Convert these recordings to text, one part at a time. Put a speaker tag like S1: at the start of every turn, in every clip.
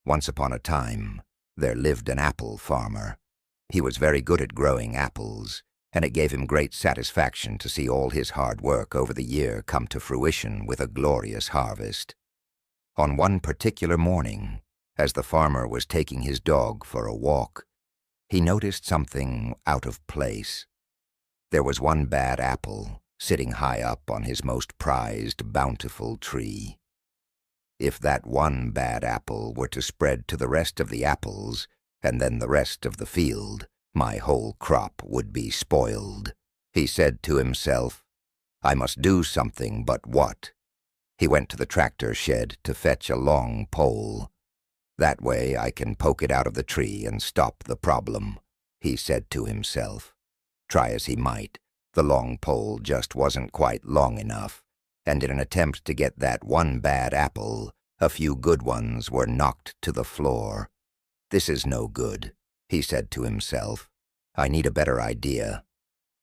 S1: Once upon a time, there lived an apple farmer. He was very good at growing apples, and it gave him great satisfaction to see all his hard work over the year come to fruition with a glorious harvest. On one particular morning, as the farmer was taking his dog for a walk, he noticed something out of place. There was one bad apple sitting high up on his most prized, bountiful tree. If that one bad apple were to spread to the rest of the apples, and then the rest of the field, my whole crop would be spoiled. He said to himself, I must do something, but what? He went to the tractor shed to fetch a long pole. That way I can poke it out of the tree and stop the problem, he said to himself. Try as he might, the long pole just wasn't quite long enough, and in an attempt to get that one bad apple, a few good ones were knocked to the floor. This is no good, he said to himself. I need a better idea.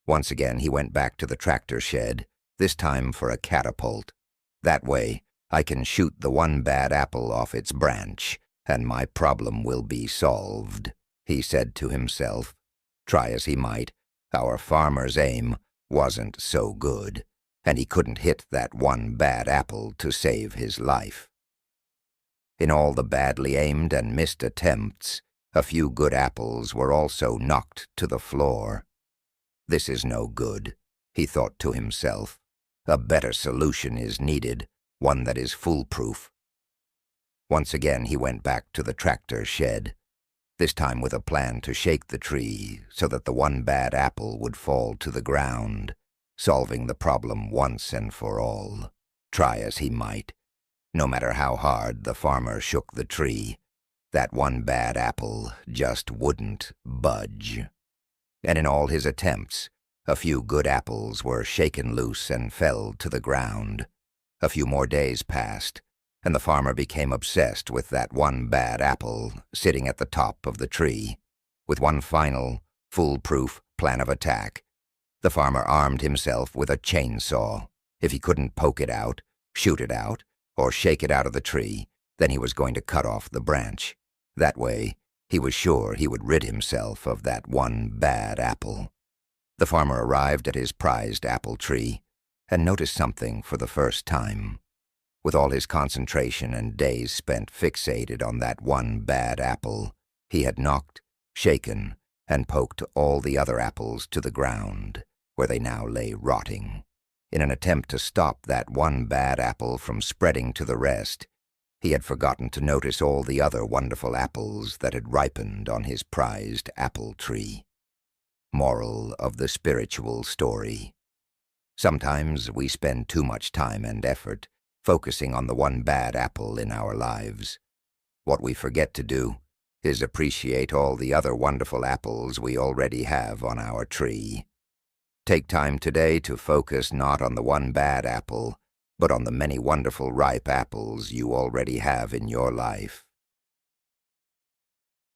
S1: Once again he went back to the tractor shed, this time for a catapult. That way I can shoot the one bad apple off its branch, and my problem will be solved, he said to himself. Try as he might, our farmer's aim wasn't so good, and he couldn't hit that one bad apple to save his life. In all the badly aimed and missed attempts, a few good apples were also knocked to the floor. This is no good, he thought to himself. A better solution is needed, one that is foolproof. Once again he went back to the tractor shed, this time with a plan to shake the tree so that the one bad apple would fall to the ground, solving the problem once and for all. Try as he might, no matter how hard the farmer shook the tree, that one bad apple just wouldn't budge. And in all his attempts, a few good apples were shaken loose and fell to the ground. A few more days passed, and the farmer became obsessed with that one bad apple sitting at the top of the tree. With one final, foolproof plan of attack, the farmer armed himself with a chainsaw. If he couldn't poke it out, shoot it out, or shake it out of the tree, then he was going to cut off the branch. That way, he was sure he would rid himself of that one bad apple. The farmer arrived at his prized apple tree and noticed something for the first time. With all his concentration and days spent fixated on that one bad apple, he had knocked, shaken, and poked all the other apples to the ground, where they now lay rotting. In an attempt to stop that one bad apple from spreading to the rest, he had forgotten to notice all the other wonderful apples that had ripened on his prized apple tree. Moral of the spiritual story. Sometimes we spend too much time and effort focusing on the one bad apple in our lives. What we forget to do is appreciate all the other wonderful apples we already have on our tree. Take time today to focus not on the one bad apple, but on the many wonderful ripe apples you already have in your life.